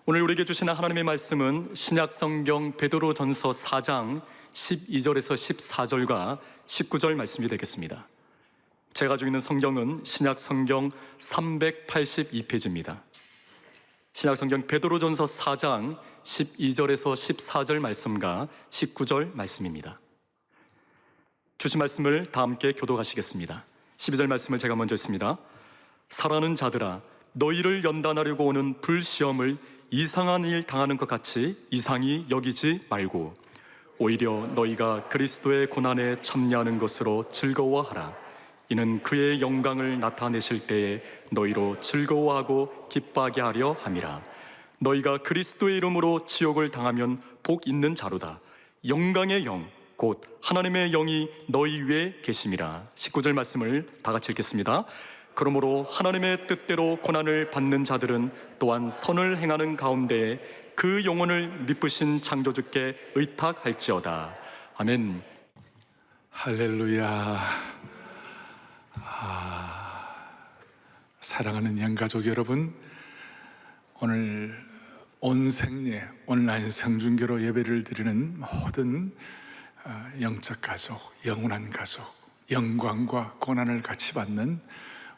오늘 우리에게 주시는 하나님의 말씀은 신약성경 베드로전서 4장 12절에서 14절과 19절 말씀이 되겠습니다. 제가 가지고 있는 성경은 신약성경 382페이지입니다. 신약성경 베드로전서 4장 12절에서 14절 말씀과 19절 말씀입니다. 주신 말씀을 다 함께 교독하시겠습니다. 12절 말씀을 제가 먼저 읽습니다. 사랑하는 자들아, 너희를 연단하려고 오는 불시험을 이상한 일 당하는 것 같이 이상히 여기지 말고 오히려 너희가 그리스도의 고난에 참여하는 것으로 즐거워하라. 이는 그의 영광을 나타내실 때에 너희로 즐거워하고 기뻐하게 하려 함이라. 너희가 그리스도의 이름으로 지옥을 당하면 복 있는 자로다. 영광의 영 곧 하나님의 영이 너희 위에 계심이라. 19절 말씀을 다 같이 읽겠습니다. 그러므로 하나님의 뜻대로 고난을 받는 자들은 또한 선을 행하는 가운데 그 영혼을 미쁘신 창조주께 의탁할지어다. 아멘. 할렐루야. 사랑하는 영가족 여러분, 오늘 온 생애 온라인 성중교로 예배를 드리는 모든 영적 가족, 영원한 가족, 영광과 고난을 같이 받는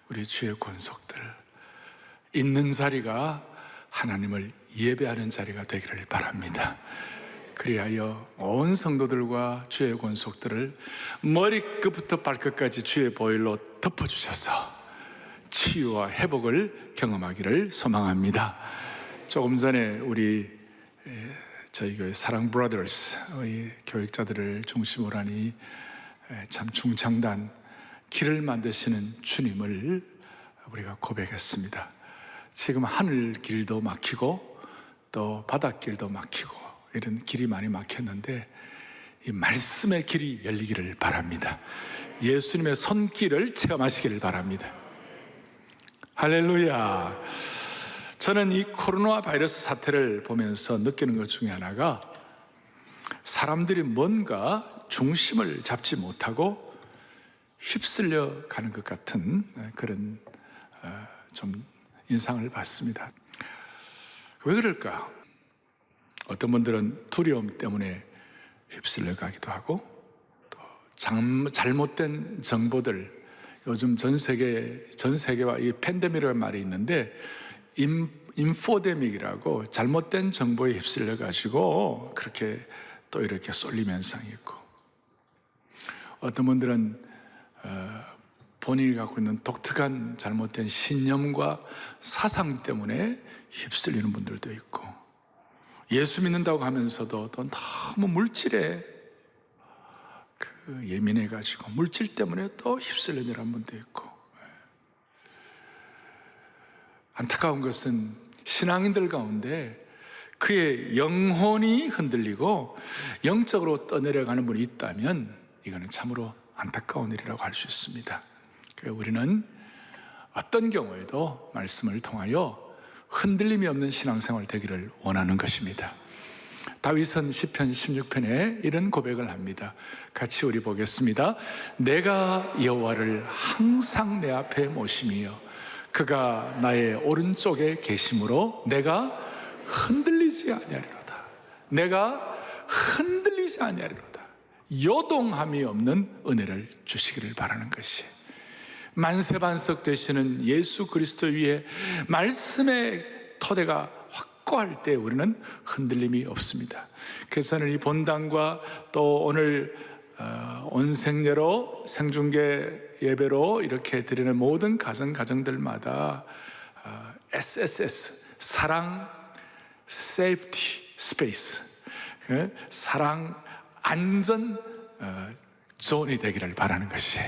우리 주의 권속들, 있는 자리가 하나님을 예배하는 자리가 되기를 바랍니다. 그리하여 온 성도들과 주의 권속들을 머리끝부터 발끝까지 주의 보혈로 덮어주셔서 치유와 회복을 경험하기를 소망합니다. 조금 전에 저희 교회 사랑 브라더스 교육자들을 중심으로 하니 참 중창단 길을 만드시는 주님을 우리가 고백했습니다. 지금 하늘 길도 막히고 또 바닷길도 막히고 이런 길이 많이 막혔는데 이 말씀의 길이 열리기를 바랍니다. 예수님의 손길을 체험하시기를 바랍니다. 할렐루야. 저는 이 코로나 바이러스 사태를 보면서 느끼는 것 중에 하나가 사람들이 뭔가 중심을 잡지 못하고 휩쓸려 가는 것 같은 그런 좀 인상을 받습니다. 왜 그럴까? 어떤 분들은 두려움 때문에 휩쓸려 가기도 하고 또 잘못된 정보들, 요즘 전 세계와 이 팬데믹이라는 말이 있는데 인포데믹이라고 잘못된 정보에 휩쓸려 가지고 그렇게 또 이렇게 쏠림 현상이 있고, 어떤 분들은 본인이 갖고 있는 독특한 잘못된 신념과 사상 때문에 휩쓸리는 분들도 있고, 예수 믿는다고 하면서도 또 너무 물질에 예민해 가지고 물질 때문에 또 휩쓸리는 분도 있고, 안타까운 것은 신앙인들 가운데 그의 영혼이 흔들리고 영적으로 떠내려가는 분이 있다면 이거는 참으로 안타까운 일이라고 할 수 있습니다. 그래서 우리는 어떤 경우에도 말씀을 통하여 흔들림이 없는 신앙생활 되기를 원하는 것입니다. 다윗은 시편 16편에 이런 고백을 합니다. 같이 우리 보겠습니다. 내가 여호와를 항상 내 앞에 모심이여 그가 나의 오른쪽에 계심으로 내가 흔들리지 아니하리로다. 내가 흔들리지 아니하리로다. 요동함이 없는 은혜를 주시기를 바라는 것이, 만세반석 되시는 예수 그리스도 위에 말씀의 토대가 확고할 때 우리는 흔들림이 없습니다. 그래서 저는 이 본당과 또 오늘 온 생례로 생중계 예배로 이렇게 드리는 모든 가정들마다 SSS, 사랑, 세이프티, 스페이스, 사랑, 안전 존이 되기를 바라는 것이,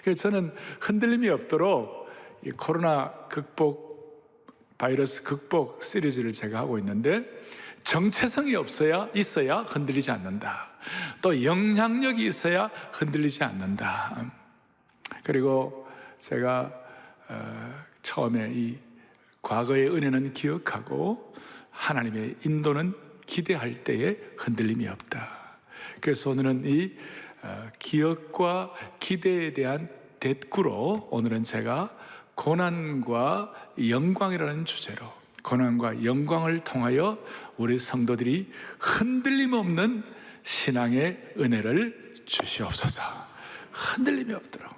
그래서 저는 흔들림이 없도록 이 코로나 바이러스 극복 시리즈를 제가 하고 있는데, 정체성이 있어야 흔들리지 않는다. 또 영향력이 있어야 흔들리지 않는다. 그리고 제가 처음에 이 과거의 은혜는 기억하고 하나님의 인도는 기대할 때에 흔들림이 없다. 그래서 오늘은 이 기억과 기대에 대한 대꾸로 오늘은 제가 고난과 영광이라는 주제로, 고난과 영광을 통하여 우리 성도들이 흔들림 없는 신앙의 은혜를 주시옵소서. 흔들림이 없도록.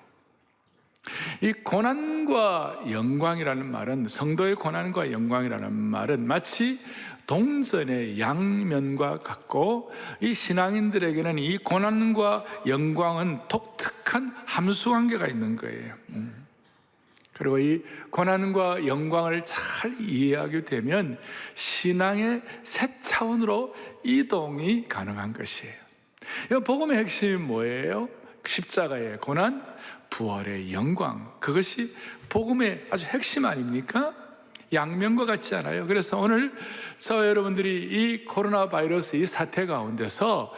이 고난과 영광이라는 말은, 성도의 고난과 영광이라는 말은 마치 동전의 양면과 같고, 이 신앙인들에게는 이 고난과 영광은 독특한 함수관계가 있는 거예요. 그리고 이 고난과 영광을 잘 이해하게 되면 신앙의 새 차원으로 이동이 가능한 것이에요. 복음의 핵심이 뭐예요? 십자가의 고난, 부활의 영광. 그것이 복음의 아주 핵심 아닙니까? 양면과 같지 않아요? 그래서 오늘 저와 여러분들이 이 코로나 바이러스 이 사태 가운데서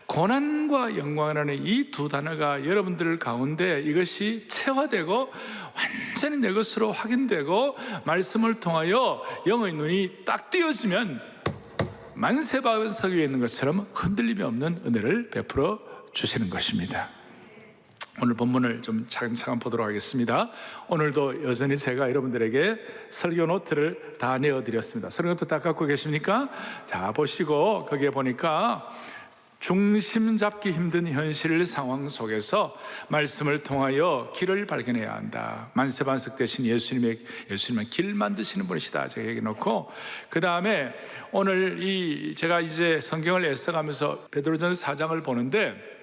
고난과 영광이라는 이 두 단어가 여러분들 가운데 이것이 체화되고 완전히 내 것으로 확인되고 말씀을 통하여 영의 눈이 딱 띄어지면 만세바석 위에 있는 것처럼 흔들림이 없는 은혜를 베풀어 주시는 것입니다. 오늘 본문을 좀 차근차근 보도록 하겠습니다. 오늘도 여전히 제가 여러분들에게 설교 노트를 다 내어드렸습니다. 설교 노트 다 갖고 계십니까? 자, 보시고 거기에 보니까 중심 잡기 힘든 현실 상황 속에서 말씀을 통하여 길을 발견해야 한다. 만세반석 대신 예수님은 길 만드시는 분이시다. 제가 얘기 놓고, 그 다음에 오늘 제가 이제 성경을 애써가면서 베드로전서 4장을 보는데,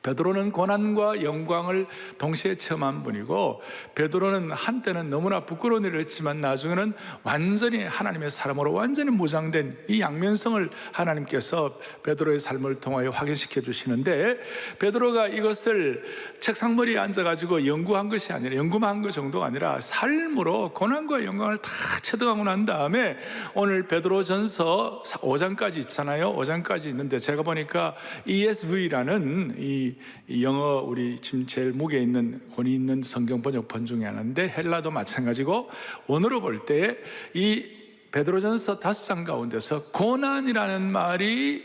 베드로는 고난과 영광을 동시에 체험한 분이고, 베드로는 한때는 너무나 부끄러운 일을 했지만 나중에는 완전히 하나님의 사람으로 완전히 무장된 이 양면성을 하나님께서 베드로의 삶을 통하여 확인시켜 주시는데, 베드로가 이것을 책상머리에 앉아가지고 연구한 것이 아니라, 연구만 한 것 정도가 아니라 삶으로 고난과 영광을 다 체득하고 난 다음에 오늘 베드로전서 5장까지 있잖아요. 5장까지 있는데 제가 보니까 ESV라는 이 영어 우리 지금 제일 무게 있는 권위 있는 성경 번역본 중에 하나인데, 헬라도 마찬가지고, 원어로 볼 때 이 베드로전서 5장 가운데서 고난이라는 말이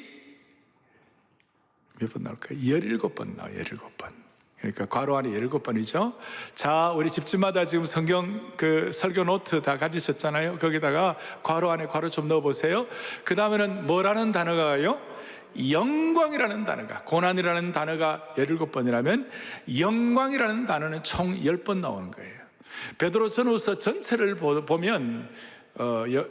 몇 번 나올까요? 17번 나와요. 17번. 그러니까 괄호 안에 17번이죠. 자, 우리 집집마다 지금 성경 설교 노트 다 가지셨잖아요. 거기다가 괄호 안에 괄호 좀 넣어보세요. 그 다음에는 뭐라는 단어가요? 영광이라는 단어가, 고난이라는 단어가 17번이라면 영광이라는 단어는 총 10번 나오는 거예요. 베드로전후서 전체를 보면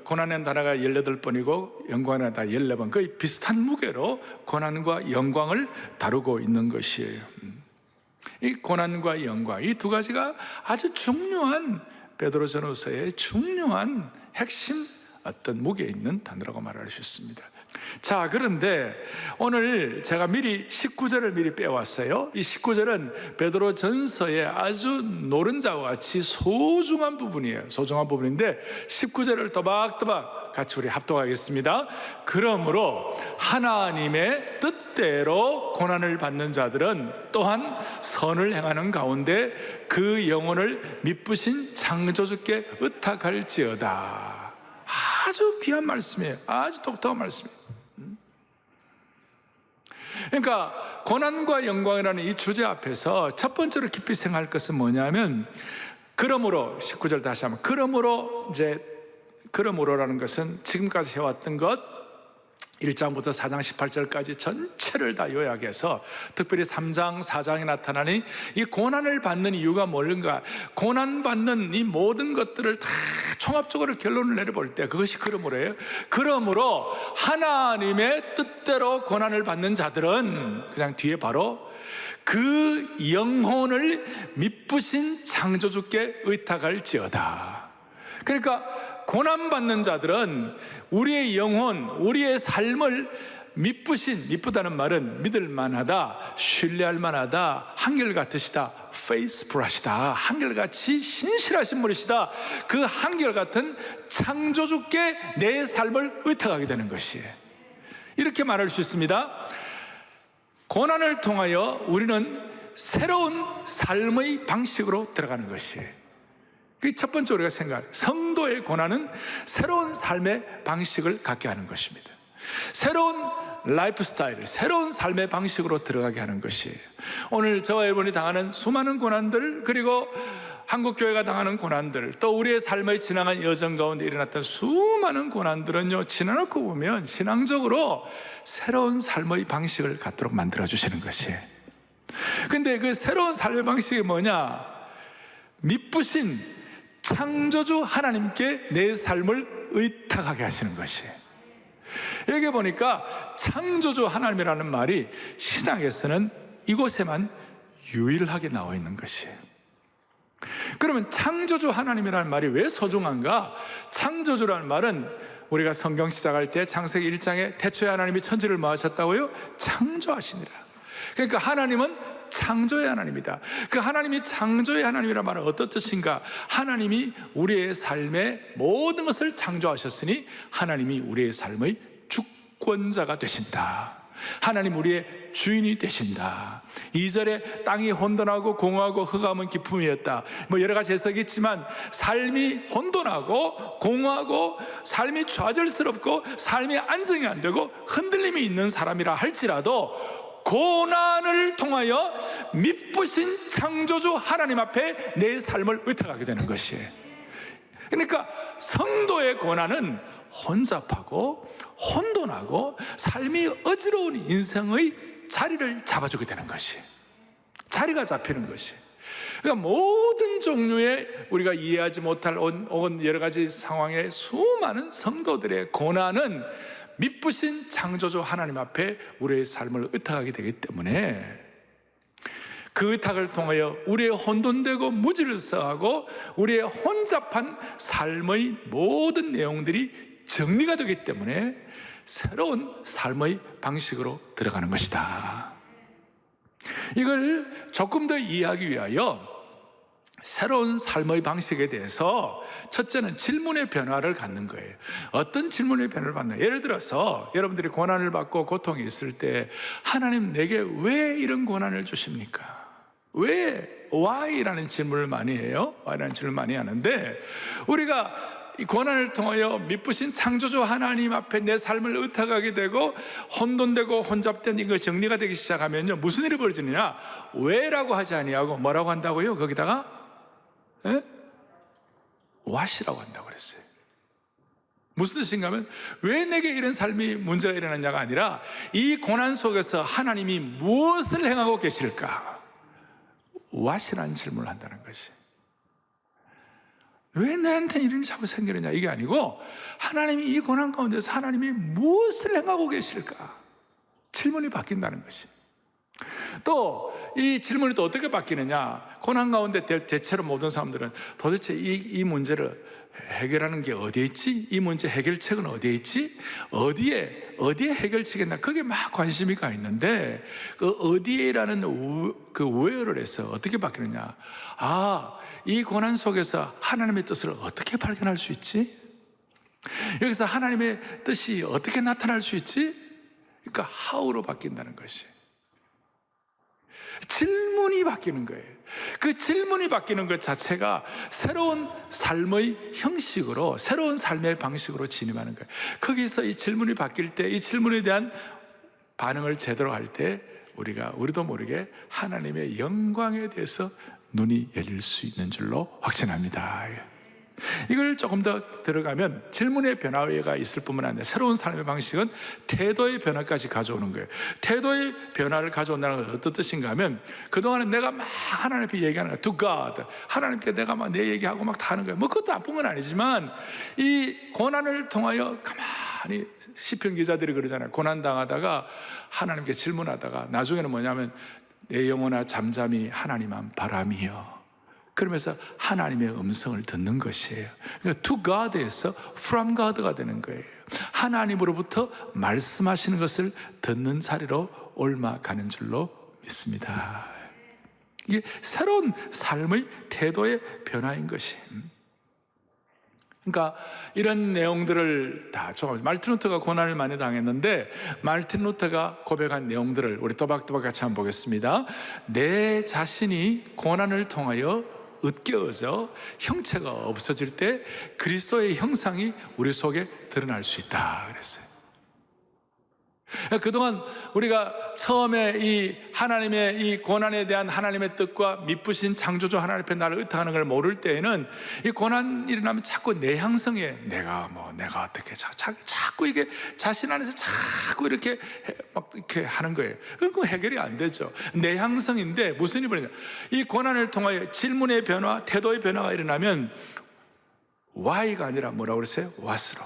고난이라는 단어가 18번이고 영광이라는 단어가 14번, 거의 비슷한 무게로 고난과 영광을 다루고 있는 것이에요. 이 고난과 영광, 이 두 가지가 아주 중요한 베드로전후서의 중요한 핵심 어떤 무게 있는 단어라고 말할 수 있습니다. 자, 그런데 오늘 제가 미리 19절을 미리 빼왔어요. 이 19절은 베드로 전서의 아주 노른자와 같이 소중한 부분이에요. 소중한 부분인데 19절을 또박또박 같이 우리 합독하겠습니다. 그러므로 하나님의 뜻대로 고난을 받는 자들은 또한 선을 행하는 가운데 그 영혼을 미쁘신 창조주께 의탁할지어다. 아주 귀한 말씀이에요. 아주 독특한 말씀이에요. 그러니까 고난과 영광이라는 이 주제 앞에서 첫 번째로 깊이 생각할 것은 뭐냐면, 그러므로 19절 다시 한번, 그러므로라는 것은 지금까지 해왔던 것 1장부터 4장 18절까지 전체를 다 요약해서 특별히 3장 4장에 나타나는 이 고난을 받는 이유가 뭔가, 고난받는 이 모든 것들을 다 종합적으로 결론을 내려볼 때 그것이 그러므로예요. 그러므로 하나님의 뜻대로 고난을 받는 자들은, 그냥 뒤에 바로 그 영혼을 미쁘신 창조주께 의탁할지어다. 그러니까 고난받는 자들은 우리의 영혼, 우리의 삶을 미쁘다는 말은 믿을만하다, 신뢰할만하다, 한결같으시다, faithful하시다, 한결같이 신실하신 분이시다, 그 한결같은 창조주께 내 삶을 의탁하게 되는 것이에요. 이렇게 말할 수 있습니다. 고난을 통하여 우리는 새로운 삶의 방식으로 들어가는 것이에요. 그 첫 번째 우리가 성도의 고난은 새로운 삶의 방식을 갖게 하는 것입니다. 새로운 라이프 스타일, 새로운 삶의 방식으로 들어가게 하는 것이에요. 오늘 저와 여러분이 당하는 수많은 고난들, 그리고 한국교회가 당하는 고난들, 또 우리의 삶의 지나간 여정 가운데 일어났던 수많은 고난들은요, 지나놓고 보면 신앙적으로 새로운 삶의 방식을 갖도록 만들어주시는 것이에요. 근데 그 새로운 삶의 방식이 뭐냐? 미쁘신 창조주 하나님께 내 삶을 의탁하게 하시는 것이에요. 여기 보니까 창조주 하나님이라는 말이 신약에서는 이곳에만 유일하게 나와 있는 것이에요. 그러면 창조주 하나님이라는 말이 왜 소중한가? 창조주라는 말은 우리가 성경 시작할 때 창세기 1장에 태초에 하나님이 천지를 뭐 하셨다고요? 창조하시니라. 그러니까 하나님은 창조의 하나님이다. 그 하나님이 창조의 하나님이라는 말은 어떤 뜻인가? 하나님이 우리의 삶의 모든 것을 창조하셨으니 하나님이 우리의 삶의 주권자가 되신다. 하나님 우리의 주인이 되신다. 2절에 땅이 혼돈하고 공허하고 흑암은 기품이었다. 뭐 여러 가지 해석이 있지만 삶이 혼돈하고 공허하고 삶이 좌절스럽고 삶이 안정이 안 되고 흔들림이 있는 사람이라 할지라도 고난을 통하여 미쁘신 창조주 하나님 앞에 내 삶을 의탁하게 되는 것이에요. 그러니까 성도의 고난은 혼잡하고 혼돈하고 삶이 어지러운 인생의 자리를 잡아주게 되는 것이에요. 자리가 잡히는 것이에요. 그러니까 모든 종류의 우리가 이해하지 못할 혹은 여러 가지 상황의 수많은 성도들의 고난은 미쁘신 창조주 하나님 앞에 우리의 삶을 의탁하게 되기 때문에 그 의탁을 통하여 우리의 혼돈되고 무질서하고 우리의 혼잡한 삶의 모든 내용들이 정리가 되기 때문에 새로운 삶의 방식으로 들어가는 것이다. 이걸 조금 더 이해하기 위하여 새로운 삶의 방식에 대해서 첫째는 질문의 변화를 갖는 거예요. 어떤 질문의 변화를 받느냐? 예를 들어서 여러분들이 고난을 받고 고통이 있을 때 하나님 내게 왜 이런 고난을 주십니까? 왜? Why라는 질문을 많이 해요. Why라는 질문을 많이 하는데 우리가 이 고난을 통하여 미쁘신 창조주 하나님 앞에 내 삶을 의탁하게 되고 혼돈되고 혼잡된 이거 정리가 되기 시작하면요 무슨 일이 벌어지느냐? 왜라고 하지 아니하고 뭐라고 한다고요? 거기다가 what이라고 한다고 그랬어요. 무슨 뜻인가 하면 왜 내게 이런 삶이 문제가 일어났냐가 아니라 이 고난 속에서 하나님이 무엇을 행하고 계실까? what이라는 질문을 한다는 것이. 왜 나한테 이런 일이 자꾸 생기느냐 이게 아니고 하나님이 이 고난 가운데서 하나님이 무엇을 행하고 계실까? 질문이 바뀐다는 것이. 또 이 질문이 또 어떻게 바뀌느냐? 고난 가운데 대체로 모든 사람들은 도대체 이 문제를 해결하는 게 어디에 있지? 이 문제 해결책은 어디에 있지? 어디에 해결책이나 그게 막 관심이 가 있는데 그 어디에라는 그 where를 해서 어떻게 바뀌느냐? 이 고난 속에서 하나님의 뜻을 어떻게 발견할 수 있지? 여기서 하나님의 뜻이 어떻게 나타날 수 있지? 그러니까 how로 바뀐다는 것이. 질문이 바뀌는 거예요. 그 질문이 바뀌는 것 자체가 새로운 삶의 형식으로, 새로운 삶의 방식으로 진입하는 거예요. 거기서 이 질문이 바뀔 때, 이 질문에 대한 반응을 제대로 할 때 우리도 모르게 하나님의 영광에 대해서 눈이 열릴 수 있는 줄로 확신합니다. 이걸 조금 더 들어가면 질문의 변화가 있을 뿐만 아니라 새로운 삶의 방식은 태도의 변화까지 가져오는 거예요. 태도의 변화를 가져온다는 건 어떤 뜻인가 하면 그동안은 내가 막 하나님 앞에 얘기하는 거야. To God. 하나님께 내가 막 내 얘기하고 막 다 하는 거야. 뭐 그것도 나쁜 건 아니지만 이 고난을 통하여 가만히 시편 기자들이 그러잖아요. 고난당하다가 하나님께 질문하다가 나중에는 뭐냐면 내 영혼아 잠잠히 하나님만 바람이여. 그러면서 하나님의 음성을 듣는 것이에요. 그러니까 to God에서 from God가 되는 거예요. 하나님으로부터 말씀하시는 것을 듣는 자리로 옮아가는 줄로 믿습니다. 이게 새로운 삶의 태도의 변화인 것이에요. 그러니까 이런 내용들을 다 말틴 루터가 고난을 많이 당했는데 말틴 루터가 고백한 내용들을 우리 또박또박 같이 한번 보겠습니다. 내 자신이 고난을 통하여 으깨어져 형체가 없어질 때 그리스도의 형상이 우리 속에 드러날 수 있다 그랬어요. 그동안 우리가 처음에 이 하나님의 이 고난에 대한 하나님의 뜻과 미쁘신 창조주 하나님 앞에 나를 의탁하는 걸 모를 때에는 이 고난이 일어나면 자꾸 내 향성에 내가 어떻게 자꾸 이게 자신 안에서 자꾸 이렇게 막 이렇게 하는 거예요. 그건 해결이 안 되죠. 내 향성인데 무슨 일이 벌어지냐? 이 고난을 통하여 질문의 변화, 태도의 변화가 일어나면 why가 아니라 뭐라고 그랬어요? what으로,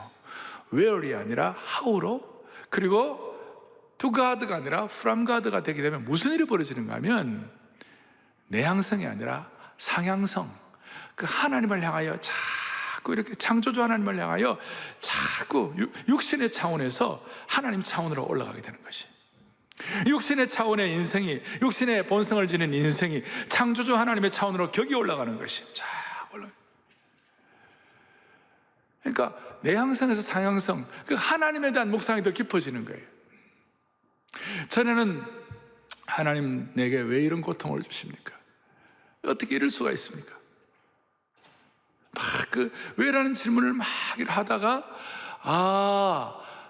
where이 아니라 how로, 그리고 to God가 아니라 from God가 되게 되면 무슨 일이 벌어지는가 하면 내향성이 아니라 상향성, 그 하나님을 향하여 자꾸 이렇게 창조주 하나님을 향하여 자꾸 육신의 차원에서 하나님 차원으로 올라가게 되는 것이, 육신의 차원의 인생이, 육신의 본성을 지닌 인생이 창조주 하나님의 차원으로 격이 올라가는 것이 자 올라. 그러니까 내향성에서 상향성, 그 하나님에 대한 묵상이 더 깊어지는 거예요. 전에는 하나님 내게 왜 이런 고통을 주십니까? 어떻게 이럴 수가 있습니까? 왜라는 질문을 막 하다가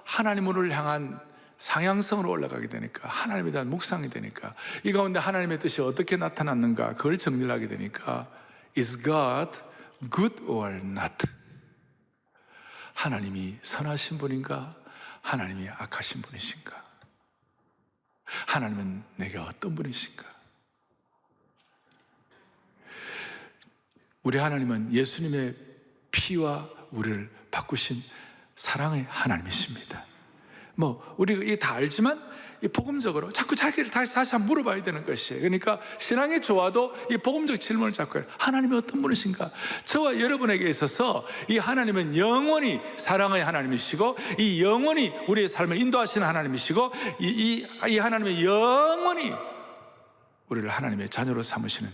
하나님을 향한 상향성으로 올라가게 되니까, 하나님에 대한 묵상이 되니까, 이 가운데 하나님의 뜻이 어떻게 나타났는가 그걸 정리를 하게 되니까 Is God good or not? 하나님이 선하신 분인가? 하나님이 악하신 분이신가? 하나님은 내게 어떤 분이신가? 우리 하나님은 예수님의 피와 우리를 바꾸신 사랑의 하나님이십니다. 우리가 이게 다 알지만 이 복음적으로 자꾸 자기를 다시 한번 물어봐야 되는 것이에요. 그러니까 신앙이 좋아도 이 복음적 질문을 자꾸 해요. 하나님이 어떤 분이신가? 저와 여러분에게 있어서 이 하나님은 영원히 사랑의 하나님이시고, 이 영원히 우리의 삶을 인도하시는 하나님이시고, 이 하나님의 영원히 우리를 하나님의 자녀로 삼으시는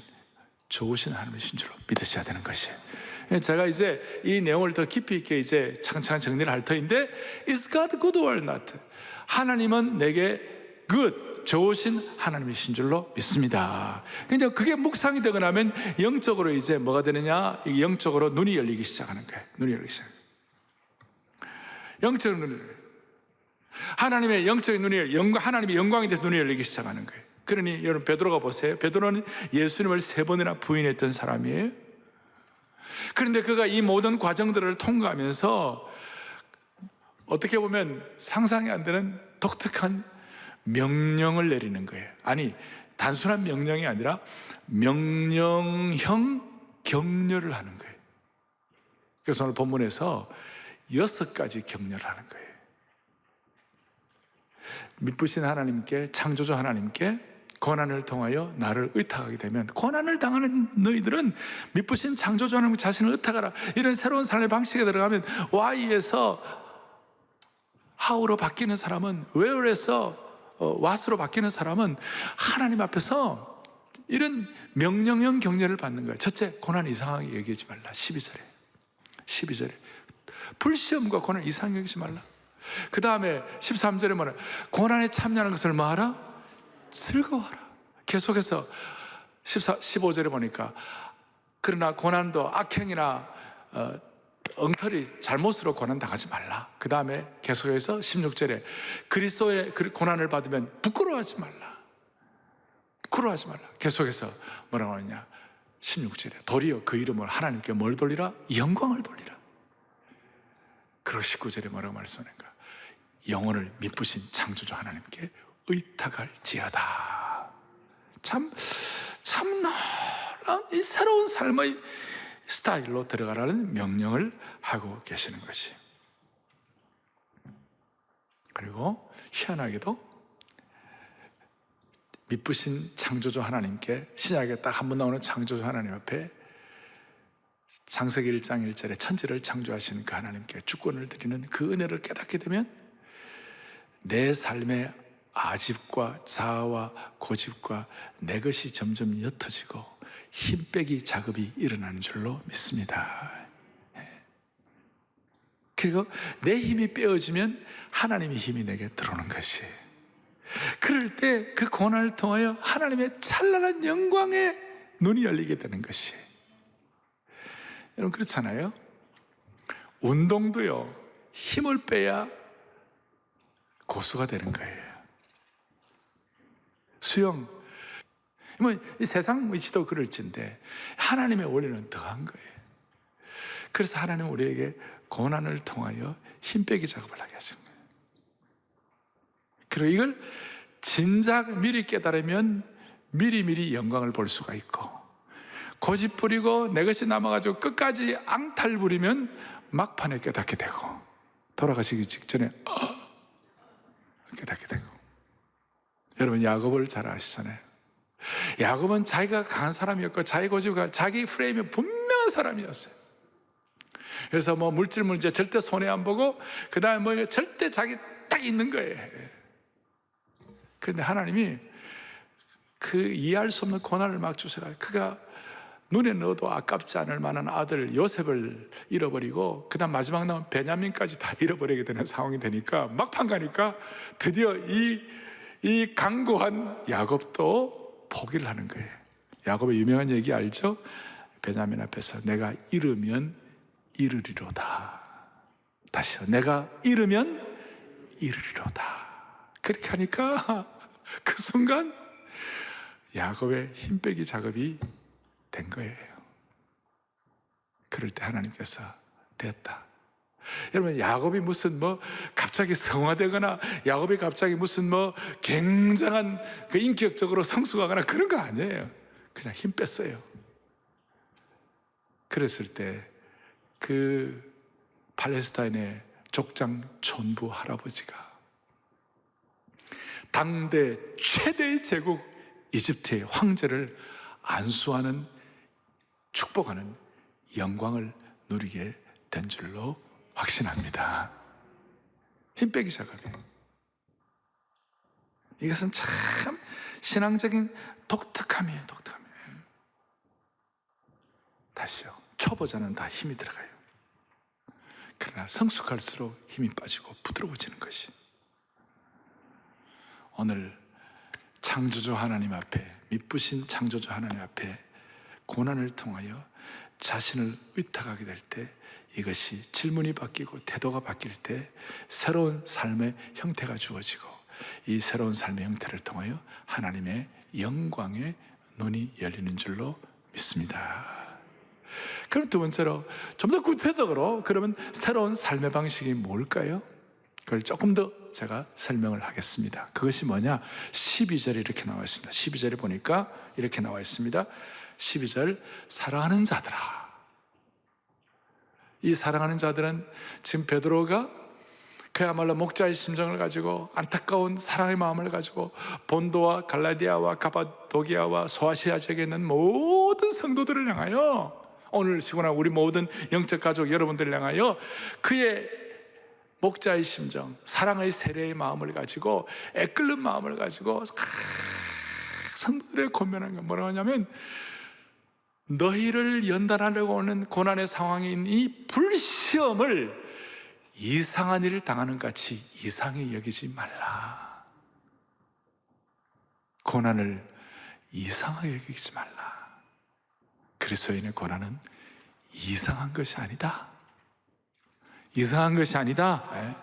좋으신 하나님이신 줄로 믿으셔야 되는 것이에요. 제가 이제 이 내용을 더 깊이 있게 이제 차근차근 정리를 할 터인데, Is God good or not? 하나님은 내게 good, 좋으신 하나님이신 줄로 믿습니다. 그러니까 그게 묵상이 되고 나면 영적으로 이제 뭐가 되느냐? 영적으로 눈이 열리기 시작하는 거예요. 눈이 열리기 시작. 영적으로 눈이 열려요. 하나님의 영적인 눈이, 하나님의 영광에 대해서 눈이 열리기 시작하는 거예요. 그러니 여러분 베드로가 보세요. 베드로는 예수님을 3번이나 부인했던 사람이에요. 그런데 그가 이 모든 과정들을 통과하면서 어떻게 보면 상상이 안 되는 독특한 명령을 내리는 거예요. 아니, 단순한 명령이 아니라 명령형 격려를 하는 거예요. 그래서 오늘 본문에서 6가지 격려를 하는 거예요. 미쁘신 하나님께, 창조주 하나님께 고난을 통하여 나를 의탁하게 되면, 고난을 당하는 너희들은 미쁘신 창조주 하나님 자신을 의탁하라, 이런 새로운 삶의 방식에 들어가면 Y에서 How로 바뀌는 사람은, Where에서 What으로 바뀌는 사람은 하나님 앞에서 이런 명령형 격려를 받는 거예요. 첫째, 고난 이상하게 얘기하지 말라. 12절에 불시험과 고난 이상하게 여기지 말라. 그 다음에 13절에 뭐라? 고난에 참여하는 것을 뭐하라? 즐거워하라. 계속해서 15절에 보니까 그러나 고난도 악행이나 엉터리 잘못으로 고난 당하지 말라. 그 다음에 계속해서 16절에 그리스도의 고난을 받으면 부끄러워하지 말라. 부끄러워하지 말라. 계속해서 뭐라고 하느냐? 16절에 도리어 그 이름을 하나님께 뭘 돌리라? 영광을 돌리라. 그리고 19절에 뭐라고 말씀하는가? 영혼을 미쁘신 창조주 하나님께 의탁할지어다. 참 놀라운 이 새로운 삶의 스타일로 들어가라는 명령을 하고 계시는 것이. 그리고 희한하게도 미쁘신 창조주 하나님께, 신약에 딱 한 번 나오는 창조주 하나님 앞에 창세기 1장 1절에 천지를 창조하시는 그 하나님께 주권을 드리는 그 은혜를 깨닫게 되면 내 삶의 아집과 자아와 고집과 내 것이 점점 옅어지고 힘 빼기 작업이 일어나는 줄로 믿습니다. 그리고 내 힘이 빼어지면 하나님의 힘이 내게 들어오는 것이, 그럴 때 그 고난을 통하여 하나님의 찬란한 영광에 눈이 열리게 되는 것이. 여러분 그렇잖아요. 운동도요, 힘을 빼야 고수가 되는 거예요. 수영, 이 세상 의지도 그럴진데 하나님의 원리는 더한 거예요. 그래서 하나님은 우리에게 고난을 통하여 힘 빼기 작업을 하게 하신 거예요. 그리고 이걸 진작 미리 깨달으면 미리미리 영광을 볼 수가 있고, 고집 부리고 내 것이 남아가지고 끝까지 앙탈 부리면 막판에 깨닫게 되고, 돌아가시기 직전에 깨닫게 되고. 여러분, 야곱을 잘 아시잖아요. 야곱은 자기가 강한 사람이었고 자기 고집과 자기 프레임이 분명한 사람이었어요. 그래서 물질 절대 손해 안 보고, 그 다음에 절대 자기 딱 있는 거예요. 그런데 하나님이 그 이해할 수 없는 고난을 막 주셔라. 그가 눈에 넣어도 아깝지 않을 만한 아들 요셉을 잃어버리고, 그 다음 마지막 남은 베냐민까지 다 잃어버리게 되는 상황이 되니까, 막판 가니까 드디어 이 강고한 야곱도 포기를 하는 거예요. 야곱의 유명한 얘기 알죠? 베냐민 앞에서 내가 잃으면 잃으리로다. 다시요. 내가 잃으면 잃으리로다. 그렇게 하니까 그 순간 야곱의 힘 빼기 작업이 된 거예요. 그럴 때 하나님께서 됐다. 여러분, 야곱이 무슨 갑자기 성화되거나, 야곱이 갑자기 무슨 굉장한 인격적으로 성숙하거나 그런 거 아니에요. 그냥 힘 뺐어요. 그랬을 때 그 팔레스타인의 족장 촌부 할아버지가 당대 최대의 제국 이집트의 황제를 안수하는, 축복하는 영광을 누리게 된 줄로 확신합니다. 힘 빼기 작업이에요. 이것은 참 신앙적인 독특함이에요. 독특함이에요. 다시요. 초보자는 다 힘이 들어가요. 그러나 성숙할수록 힘이 빠지고 부드러워지는 것이. 오늘 창조주 하나님 앞에, 미쁘신 창조주 하나님 앞에 고난을 통하여 자신을 의탁하게 될 때, 이것이 질문이 바뀌고 태도가 바뀔 때 새로운 삶의 형태가 주어지고, 이 새로운 삶의 형태를 통하여 하나님의 영광의 눈이 열리는 줄로 믿습니다. 그럼 두 번째로, 좀 더 구체적으로, 그러면 새로운 삶의 방식이 뭘까요? 그걸 조금 더 제가 설명을 하겠습니다. 그것이 뭐냐? 12절에 이렇게 나와 있습니다. 12절에 보니까 이렇게 나와 있습니다. 12절, 사랑하는 자들아. 이 사랑하는 자들은 지금 베드로가 그야말로 목자의 심정을 가지고, 안타까운 사랑의 마음을 가지고 본도와 갈라디아와 가바도기아와 소아시아 지역에 있는 모든 성도들을 향하여, 오늘 시구나 우리 모든 영적 가족 여러분들을 향하여 그의 목자의 심정, 사랑의 세례의 마음을 가지고, 애끓는 마음을 가지고 성도들의 권면한 건 뭐라고 하냐면, 너희를 연단하려고 오는 고난의 상황인 이 불시험을 이상한 일을 당하는 같이 이상히 여기지 말라. 고난을 이상하게 여기지 말라. 그리스도인의 고난은 이상한 것이 아니다. 이상한 것이 아니다. 네.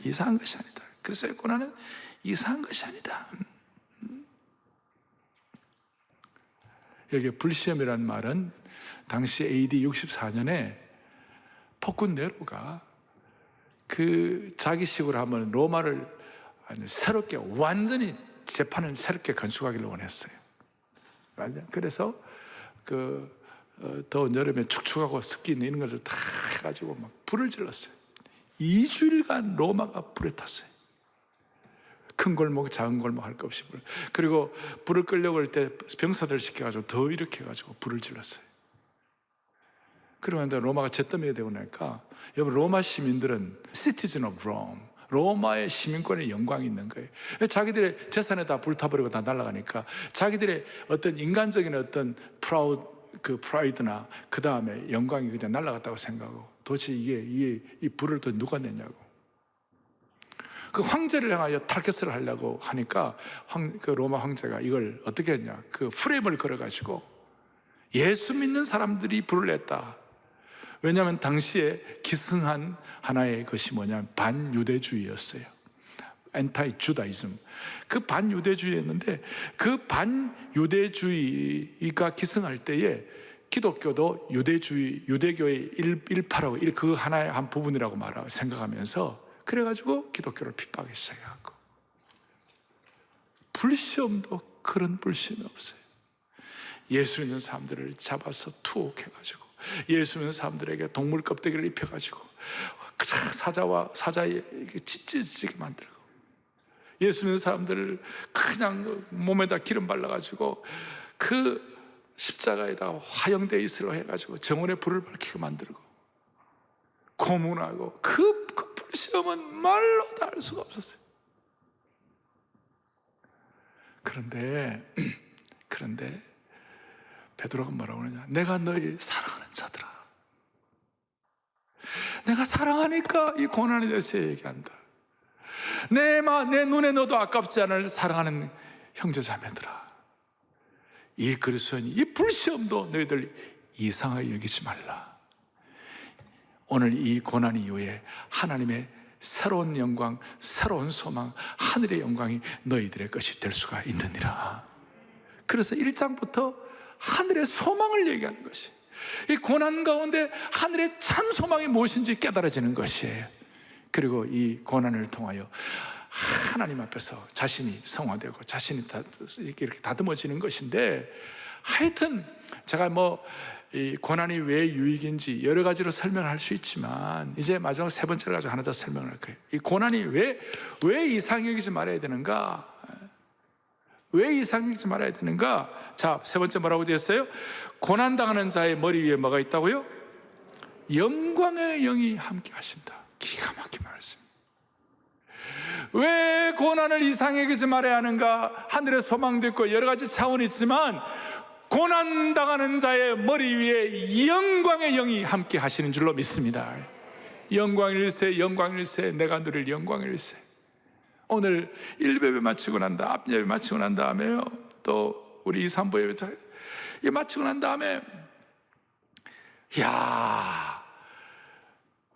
이상한 것이 아니다. 그리스도의 고난은 이상한 것이 아니다. 여기 불시험이라는 말은 당시 AD 64년에 폭군 네로가 자기식으로 한번 로마를 새롭게, 완전히 재판을 새롭게 건축하기를 원했어요. 그래서 더운 여름에 축축하고 습기 있는 이런 것을 다 해가지고 막 불을 질렀어요. 2주일간 로마가 불에 탔어요. 큰 골목, 작은 골목 할 것 없이 불. 그리고 불을 끌려고 할 때 병사들 시켜가지고 더 이렇게 해가지고 불을 질렀어요. 그러고 로마가 잿더미가 되고 나니까, 여러분, 로마 시민들은 citizen of Rome, 로마의 시민권의 영광이 있는 거예요. 자기들의 재산에 다 불타버리고 다 날아가니까 자기들의 어떤 인간적인 어떤 프라이드나 그 다음에 영광이 그냥 날아갔다고 생각하고, 도대체 이 불을 또 누가 냈냐고. 그 황제를 향하여 타겟을 하려고 하니까 그 로마 황제가 이걸 어떻게 했냐, 그 프레임을 걸어가지고 예수 믿는 사람들이 불을 냈다. 왜냐하면 당시에 기승한 하나의 것이 뭐냐면 반유대주의였어요. 엔타이 주다이즘, 그 반유대주의였는데 그 반유대주의가 기승할 때에 기독교도 유대교의 일파라고 그 하나의 한 부분이라고 말하고 생각하면서 그래가지고 기독교를 핍박하기 시작해갖고 불시험도 그런 불시험이 없어요. 예수 믿는 사람들을 잡아서 투옥해가지고 예수 믿는 사람들에게 동물 껍데기를 입혀가지고 사자의 찢어지게 만들고 예수 믿는 사람들을 그냥 몸에다 기름 발라가지고 그 십자가에다가 화형되어 있으려 해가지고 정원에 불을 밝히게 만들고 고문하고 그 불시험은 말로 다 할 수가 없었어요. 그런데 베드로가 뭐라고 그러냐? 내가 너희 사랑하는 자들아, 내가 사랑하니까 이 고난에 대해서 얘기한다. 내 눈에 넣어도 아깝지 않을 사랑하는 형제자매들아, 이 그리스도인이 이 불시험도 너희들 이상하게 여기지 말라. 오늘 이 고난 이후에 하나님의 새로운 영광, 새로운 소망, 하늘의 영광이 너희들의 것이 될 수가 있느니라. 그래서 1장부터 하늘의 소망을 얘기하는 것이, 이 고난 가운데 하늘의 참 소망이 무엇인지 깨달아지는 것이에요. 그리고 이 고난을 통하여 하나님 앞에서 자신이 성화되고 자신이 이렇게 다듬어지는 것인데, 하여튼 제가 이 고난이 왜 유익인지 여러 가지로 설명할 수 있지만 이제 마지막 세 번째를 가지고 하나 더 설명을 할 거예요. 이 고난이 왜 이상히 여기지 말아야 되는가? 왜 이상히 여기지 말아야 되는가? 자, 세 번째 뭐라고 되었어요? 고난당하는 자의 머리 위에 뭐가 있다고요? 영광의 영이 함께 하신다. 기가 막힌 말씀. 왜 고난을 이상히 여기지 말아야 하는가? 하늘의 소망도 있고 여러 가지 차원이 있지만 고난당하는 자의 머리 위에 영광의 영이 함께 하시는 줄로 믿습니다. 영광일세, 영광일세, 내가 누릴 영광일세. 오늘 1예배 마치고 앞 예배 마치고 난 다음에요, 또 우리 2, 3부 예배 마치고 난 다음에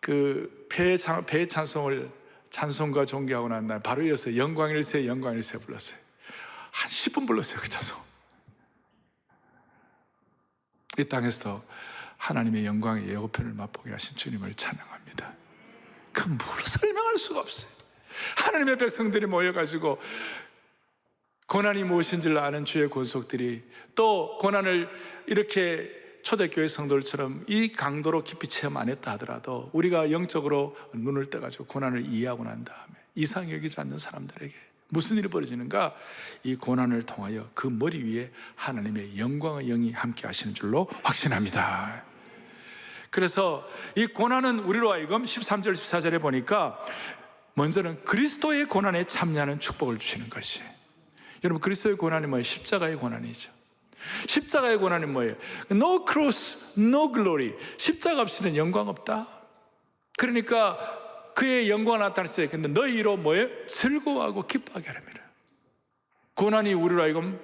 그 배의 찬송을 찬송과 존귀하고 난 다음에 바로 이어서 영광일세, 영광일세 불렀어요. 한 10분 불렀어요, 그 찬송. 이 땅에서도 하나님의 영광의 예고편을 맛보게 하신 주님을 찬양합니다. 그 뭐로 설명할 수가 없어요. 하나님의 백성들이 모여가지고 고난이 무엇인지를 아는 주의 권속들이 또 고난을 이렇게 초대교회 성도들처럼 이 강도로 깊이 체험 안 했다 하더라도 우리가 영적으로 눈을 떠가지고 고난을 이해하고 난 다음에 이상히 여기지 않는 사람들에게 무슨 일이 벌어지는가? 이 고난을 통하여 그 머리 위에 하나님의 영광의 영이 함께 하시는 줄로 확신합니다. 그래서 이 고난은 우리로 하여금 13절 14절에 보니까 먼저는 그리스도의 고난에 참여하는 축복을 주시는 것이에요. 여러분, 그리스도의 고난이 뭐예요? 십자가의 고난이죠. 십자가의 고난이 뭐예요? No cross, no glory. 십자가 없이는 영광 없다. 그러니까 그의 영광을 나타냈어요. 근데 너희로 뭐예요? 즐거워하고 기뻐하게 하랍니다. 고난이 우리로 하여금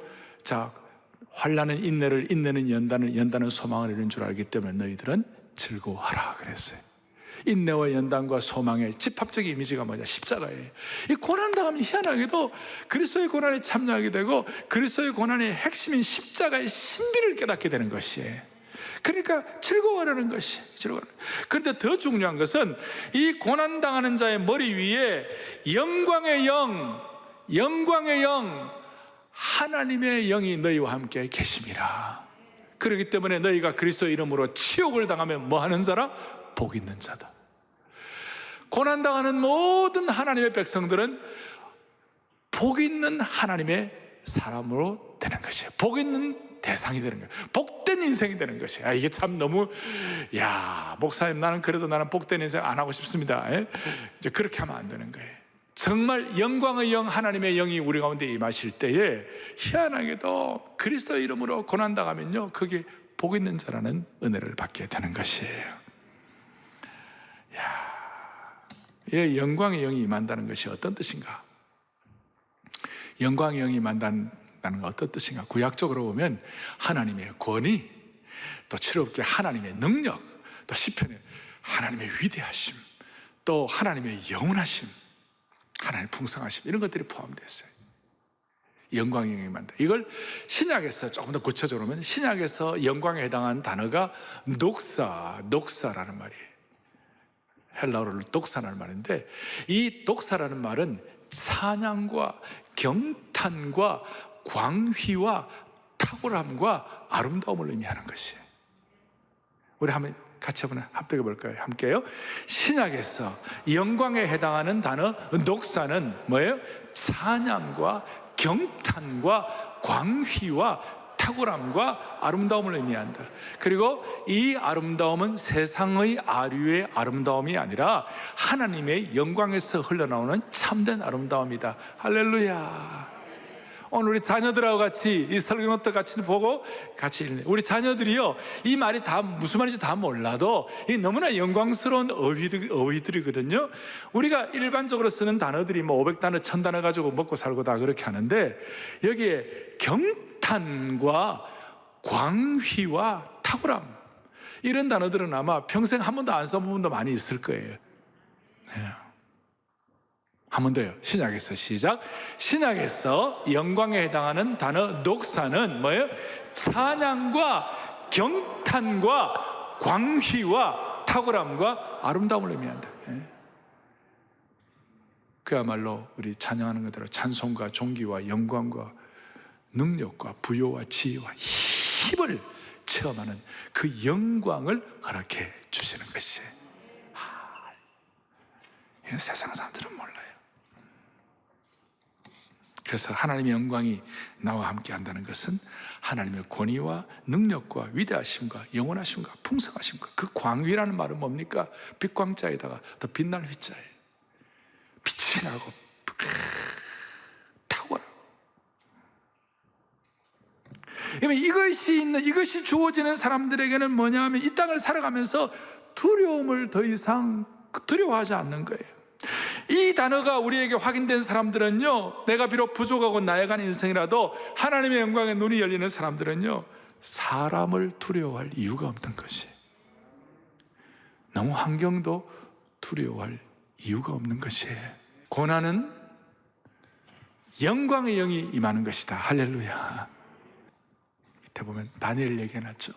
환난은 인내를, 인내는 연단을, 연단은 소망을 이루는 줄 알기 때문에 너희들은 즐거워하라 그랬어요. 인내와 연단과 소망의 집합적인 이미지가 뭐냐? 십자가예요. 이 고난당하면 희한하게도 그리스도의 고난에 참여하게 되고 그리스도의 고난의 핵심인 십자가의 신비를 깨닫게 되는 것이에요. 그러니까 즐거워하라는 것이 즐거워. 그런데 더 중요한 것은 이 고난당하는 자의 머리 위에 영광의 영, 하나님의 영이 너희와 함께 계심이라. 그렇기 때문에 너희가 그리스도 이름으로 치욕을 당하면 뭐 하는 자라? 복 있는 자다. 고난당하는 모든 하나님의 백성들은 복 있는 하나님의 사람으로 되는 것이에요. 복 있는 대상이 되는 거예요. 복된 인생이 되는 것이에요. 이게 참 너무, 목사님, 나는 복된 인생 안 하고 싶습니다. 이제 그렇게 하면 안 되는 거예요. 정말 영광의 영, 하나님의 영이 우리 가운데 임하실 때에 희한하게도 그리스도의 이름으로 고난당하면요, 그게 복 있는 자라는 은혜를 받게 되는 것이에요. 이 영광의 영이 임한다는 것이 어떤 뜻인가? 영광의 영이 임한다는 건 어떤 뜻인가? 구약적으로 보면 하나님의 권위, 또 출애굽기 하나님의 능력, 또 시편에 하나님의 위대하심, 또 하나님의 영원하심, 하나님 풍성하심, 이런 것들이 포함되어 있어요. 영광의 영이 만다. 이걸 신약에서 조금 더 구체적으로 보면, 신약에서 영광에 해당하는 단어가 녹사라는 말이에요. 헬라어로 녹사라는 말인데, 이 녹사라는 말은 찬양과 경탄과 광휘와 탁월함과 아름다움을 의미하는 것이에요. 우리 한번 같이 한번 합독해 볼까요? 함께요. 신약에서 영광에 해당하는 단어 녹사는 뭐예요? 찬양과 경탄과 광휘와 탁월함과 아름다움을 의미한다. 그리고 이 아름다움은 세상의 아류의 아름다움이 아니라 하나님의 영광에서 흘러나오는 참된 아름다움이다. 할렐루야. 오늘 우리 자녀들하고 같이 이 설교노트 같이 보고 같이 읽는, 우리 자녀들이요, 이 말이 다 무슨 말인지 다 몰라도 이 너무나 영광스러운 어휘들이거든요. 우리가 일반적으로 쓰는 단어들이 뭐 500단어 1000단어 가지고 먹고 살고 다 그렇게 하는데, 여기에 경탄과 광휘와 탁월함, 이런 단어들은 아마 평생 한 번도 안 써본 분도 많이 있을 거예요. 네. 한 번 더요. 신약에서 시작. 신약에서 영광에 해당하는 단어 녹사는 뭐예요? 찬양과 경탄과 광휘와 탁월함과 아름다움을 의미한다. 그야말로 우리 찬양하는 것대로 찬송과 존귀와 영광과 능력과 부요와 지혜와 힘을 체험하는 그 영광을 허락해 주시는 것이에요. 이건 세상 사람들은 몰라요. 그래서 하나님의 영광이 나와 함께 한다는 것은 하나님의 권위와 능력과 위대하심과 영원하심과 풍성하심과, 그 광위라는 말은 뭡니까? 빛광자에다가 더 빛날 휘자예요. 빛이 나고 탁월하고. 이것이 주어지는 사람들에게는 뭐냐 하면, 이 땅을 살아가면서 두려움을 더 이상 두려워하지 않는 거예요. 이 단어가 우리에게 확인된 사람들은요, 내가 비록 부족하고 나약한 인생이라도 하나님의 영광에 눈이 열리는 사람들은요, 사람을 두려워할 이유가 없는 것이, 너무 환경도 두려워할 이유가 없는 것이에요. 고난은 영광의 영이 임하는 것이다. 할렐루야. 밑에 보면 다니엘 얘기해놨죠.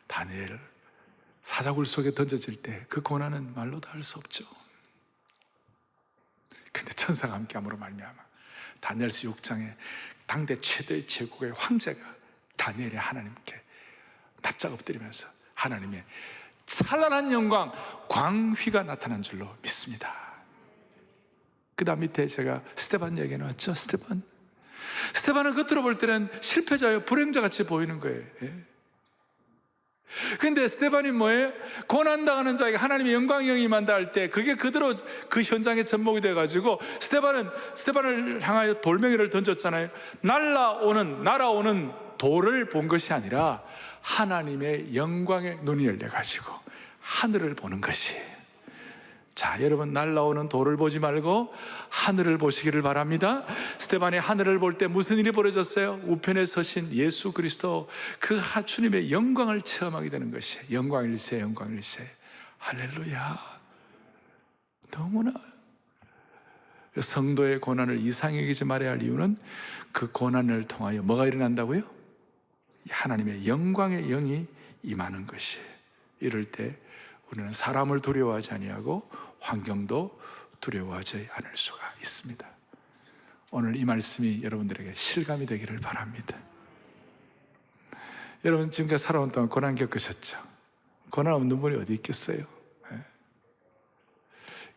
다니엘 사자굴 속에 던져질 때 그 고난은 말로 다 할 수 없죠. 근데 천사가 함께함으로 말미암아 다니엘서 6장에 당대 최대의 제국의 황제가 다니엘이 하나님께 납작 엎드리면서 하나님의 찬란한 영광, 광휘가 나타난 줄로 믿습니다. 그 다음 밑에 제가 스데반 얘기 나왔죠. 스데반은 겉으로 볼 때는 실패자요, 불행자같이 보이는 거예요. 근데 스데반이 뭐예요? 고난당하는 자에게 하나님의 영광이 임한다 할 때 그게 그대로 그 현장에 접목이 돼가지고 스데반을 향하여 돌멩이를 던졌잖아요. 날아오는 돌을 본 것이 아니라 하나님의 영광에 눈이 열려가지고 하늘을 보는 것이에요. 자, 여러분, 날아오는 돌을 보지 말고 하늘을 보시기를 바랍니다. 스데반이 하늘을 볼 때 무슨 일이 벌어졌어요? 우편에 서신 예수 그리스도, 그 주님의 영광을 체험하게 되는 것이에요. 영광일세, 영광일세. 할렐루야. 너무나 성도의 고난을 이상히 여기지 말아야 할 이유는 그 고난을 통하여 뭐가 일어난다고요? 하나님의 영광의 영이 임하는 것이에요. 이럴 때 우리는 사람을 두려워하지 아니하고 환경도 두려워하지 않을 수가 있습니다. 오늘 이 말씀이 여러분들에게 실감이 되기를 바랍니다. 여러분, 지금까지 살아온 동안 고난 겪으셨죠? 고난 없는 분이 어디 있겠어요?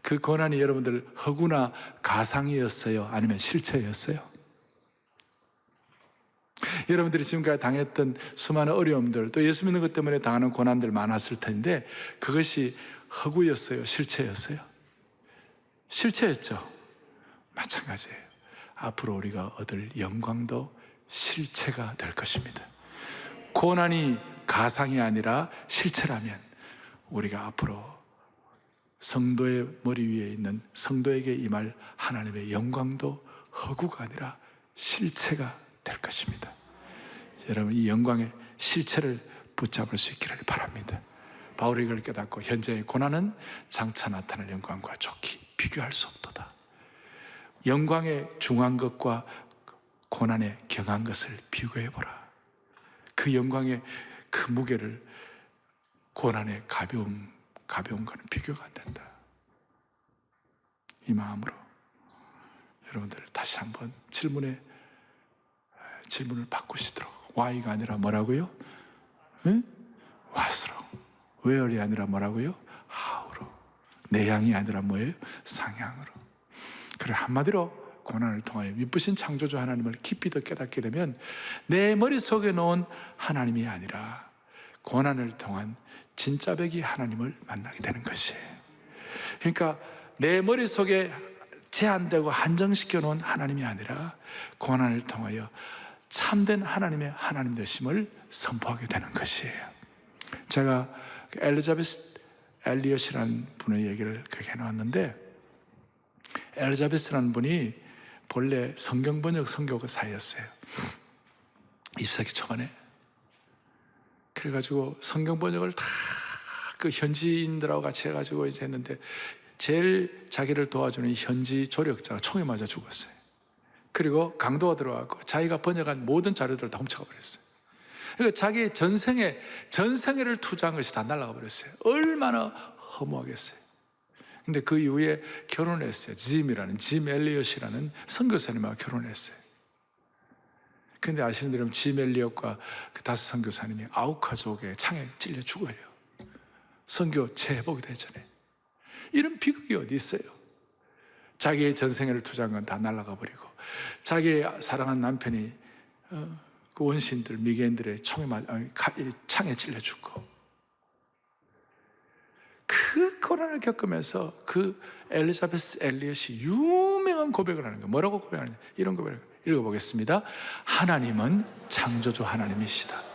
그 고난이 여러분들 허구나 가상이었어요? 아니면 실체였어요? 여러분들이 지금까지 당했던 수많은 어려움들, 또 예수 믿는 것 때문에 당하는 고난들 많았을 텐데, 그것이 허구였어요? 실체였어요? 실체였죠? 마찬가지예요. 앞으로 우리가 얻을 영광도 실체가 될 것입니다. 고난이 가상이 아니라 실체라면 우리가 앞으로 성도의 머리 위에 있는 성도에게 임할 하나님의 영광도 허구가 아니라 실체가 될 것입니다. 여러분, 이 영광의 실체를 붙잡을 수 있기를 바랍니다. 바울이 이걸 깨닫고 현재의 고난은 장차 나타날 영광과 좋게 비교할 수 없도다. 영광에 중한 것과 고난에 경한 것을 비교해보라. 그 영광의 그 무게를 고난의 가벼운 거는 비교가 안 된다. 이 마음으로 여러분들 다시 한번 질문을 바꾸시도록. Why가 아니라 뭐라고요? 응? What으로. Where이 아니라 뭐라고요? How로. 내향이 아니라 뭐예요? 상향으로. 그래, 한마디로 고난을 통하여 미쁘신 창조주 하나님을 깊이 더 깨닫게 되면 내 머릿속에 놓은 하나님이 아니라 고난을 통한 진짜 백이 하나님을 만나게 되는 것이에요. 그러니까 내 머릿속에 제한되고 한정시켜 놓은 하나님이 아니라 고난을 통하여 참된 하나님의 하나님 되심을 선포하게 되는 것이에요. 제가 엘리자베스 엘리엇이라는 분의 얘기를 그렇게 해놓았는데, 엘리자베스라는 분이 본래 성경 번역 선교사였어요. 20세기 초반에. 그래가지고 성경 번역을 다 그 현지인들하고 같이 해가지고 이제 했는데, 제일 자기를 도와주는 현지 조력자가 총에 맞아 죽었어요. 그리고 강도가 들어와서 자기가 번역한 모든 자료들을 다 훔쳐가 버렸어요. 그러니까 자기 전생애를 투자한 것이 다 날아가 버렸어요. 얼마나 허무하겠어요. 근데 그 이후에 결혼을 했어요. 짐 엘리엇이라는 선교사님하고 결혼했어요. 근데 아시는 대로 짐 엘리엇과 그 다섯 선교사님이 아우카족의 창에 찔려 죽어요. 선교 재회복이 되잖아요. 이런 비극이 어디 있어요? 자기의 전생애를 투자한 건 다 날아가 버리고, 자기의 사랑한 남편이 그 원시인들, 미개인들의 창에 찔려 죽고, 그 고난을 겪으면서 그 엘리자베스 엘리엇이 유명한 고백을 하는 거예요. 뭐라고 고백하느냐? 이런 고백을 읽어보겠습니다. 하나님은 창조주 하나님이시다.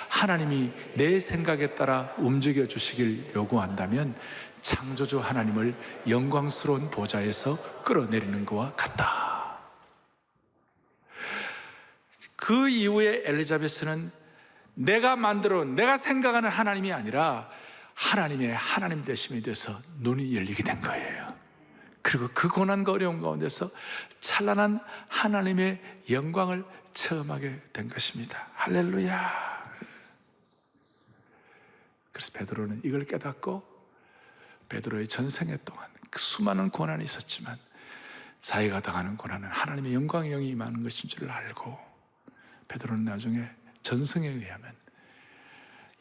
하나님이 내 생각에 따라 움직여 주시길 요구한다면 창조주 하나님을 영광스러운 보좌에서 끌어내리는 것과 같다. 그 이후에 엘리자베스는 내가 생각하는 하나님이 아니라 하나님의 하나님 되심에 대해서 눈이 열리게 된 거예요. 그리고 그 고난과 어려움 가운데서 찬란한 하나님의 영광을 체험하게 된 것입니다. 할렐루야. 그래서 베드로는 이걸 깨닫고, 베드로의 전생애 동안 그 수많은 고난이 있었지만 자기가 당하는 고난은 하나님의 영광의 영이 임하는 것인 줄 알고, 베드로는 나중에 전승에 의하면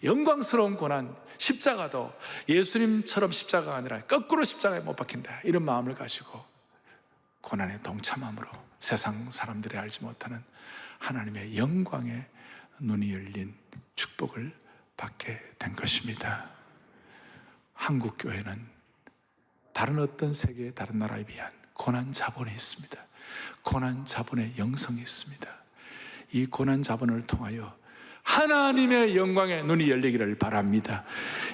영광스러운 고난, 십자가도 예수님처럼 십자가가 아니라 거꾸로 십자가에 못 박힌다, 이런 마음을 가지고 고난에 동참함으로 세상 사람들이 알지 못하는 하나님의 영광에 눈이 열린 축복을 받게 된 것입니다. 한국교회는 다른 어떤 세계의 다른 나라에 비한 고난 자본이 있습니다. 고난 자본의 영성이 있습니다. 이 고난 자본을 통하여 하나님의 영광에 눈이 열리기를 바랍니다.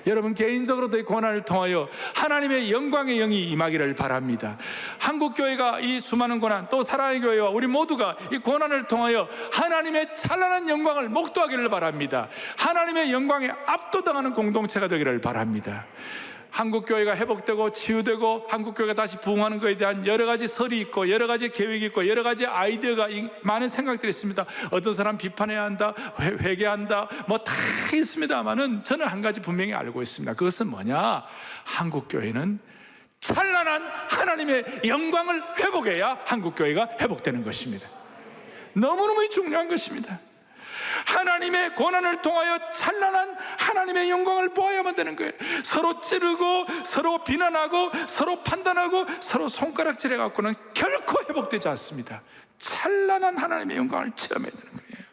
여러분 개인적으로도 이 고난을 통하여 하나님의 영광의 영이 임하기를 바랍니다. 한국교회가 이 수많은 고난, 또 사랑의 교회와 우리 모두가 이 고난을 통하여 하나님의 찬란한 영광을 목도하기를 바랍니다. 하나님의 영광에 압도당하는 공동체가 되기를 바랍니다. 한국교회가 회복되고 치유되고 한국교회가 다시 부흥하는 것에 대한 여러 가지 설이 있고 여러 가지 계획이 있고 여러 가지 아이디어가, 많은 생각들이 있습니다. 어떤 사람 비판해야 한다, 회개한다, 뭐 다 있습니다만은 저는 한 가지 분명히 알고 있습니다. 그것은 뭐냐? 한국교회는 찬란한 하나님의 영광을 회복해야 한국교회가 회복되는 것입니다. 너무너무 중요한 것입니다. 하나님의 고난을 통하여 찬란한 하나님의 영광을 보아야만 되는 거예요. 서로 찌르고 서로 비난하고 서로 판단하고 서로 손가락질 해갖고는 결코 회복되지 않습니다. 찬란한 하나님의 영광을 체험해야 되는 거예요.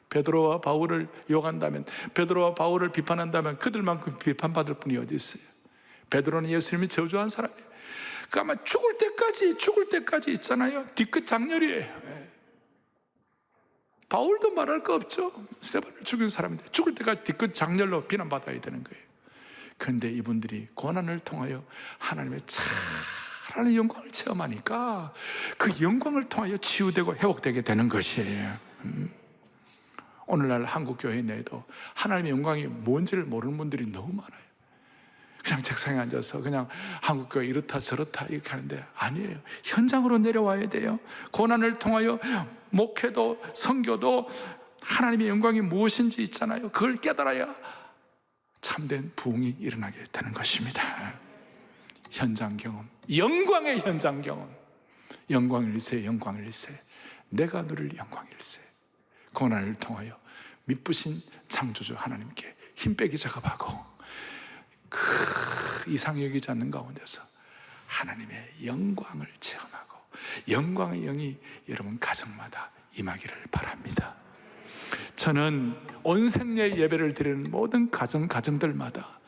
베드로와 바울을 욕한다면, 베드로와 바울을 비판한다면 그들만큼 비판받을 분이 어디 있어요? 베드로는 예수님이 저주한 사람이에요. 그 아마 죽을 때까지 있잖아요. 뒤끝 장렬이에요. 바울도 말할 거 없죠. 스데반을 죽인 사람인데 죽을 때까지 뒤끝 장렬로 비난받아야 되는 거예요. 그런데 이분들이 고난을 통하여 하나님의 찬란한 영광을 체험하니까 그 영광을 통하여 치유되고 회복되게 되는 것이에요. 오늘날 한국교회 내에도 하나님의 영광이 뭔지를 모르는 분들이 너무 많아요. 그냥 책상에 앉아서 그냥 한국교회 이렇다 저렇다 이렇게 하는데 아니에요. 현장으로 내려와야 돼요. 고난을 통하여 목회도 선교도 하나님의 영광이 무엇인지 있잖아요. 그걸 깨달아야 참된 부흥이 일어나게 되는 것입니다. 현장 경험, 영광의 현장 경험. 영광일세, 영광일세. 내가 너를 영광일세. 고난을 통하여 미쁘신 창조주 하나님께 힘 빼기 작업하고 그 이상 여기지 않는 가운데서 하나님의 영광을 체험하고 영광의 영이 여러분 가정마다 임하기를 바랍니다. 저는 온 생애 예배를 드리는 모든 가정들마다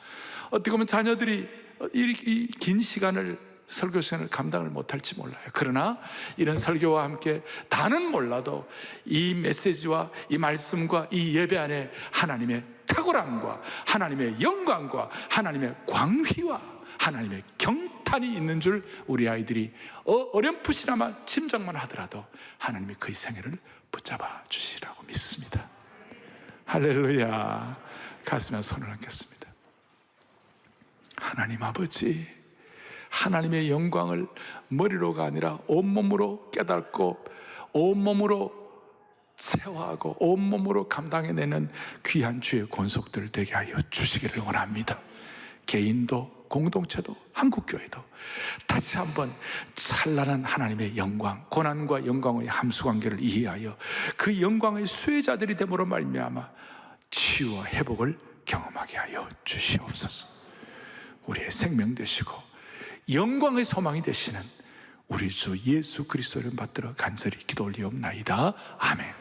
어떻게 보면 자녀들이 이 긴 시간을 설교 시간을 감당을 못할지 몰라요. 그러나 이런 설교와 함께 다는 몰라도 이 메시지와 이 말씀과 이 예배 안에 하나님의 탁월함과 하나님의 영광과 하나님의 광휘와 하나님의 경탄이 있는 줄 우리 아이들이 어렴풋이나마 짐작만 하더라도 하나님이 그의 생애를 붙잡아 주시라고 믿습니다. 할렐루야. 가슴에 손을 얹겠습니다. 하나님 아버지, 하나님의 영광을 머리로가 아니라 온몸으로 깨닫고 온몸으로 체화하고 온몸으로 감당해내는 귀한 주의 권속들 되게 하여 주시기를 원합니다. 개인도 공동체도 한국교회도 다시 한번 찬란한 하나님의 영광, 고난과 영광의 함수관계를 이해하여 그 영광의 수혜자들이 됨으로 말미암아 치유와 회복을 경험하게 하여 주시옵소서. 우리의 생명 되시고 영광의 소망이 되시는 우리 주 예수 그리스도를 받들어 간절히 기도 올리옵나이다. 아멘.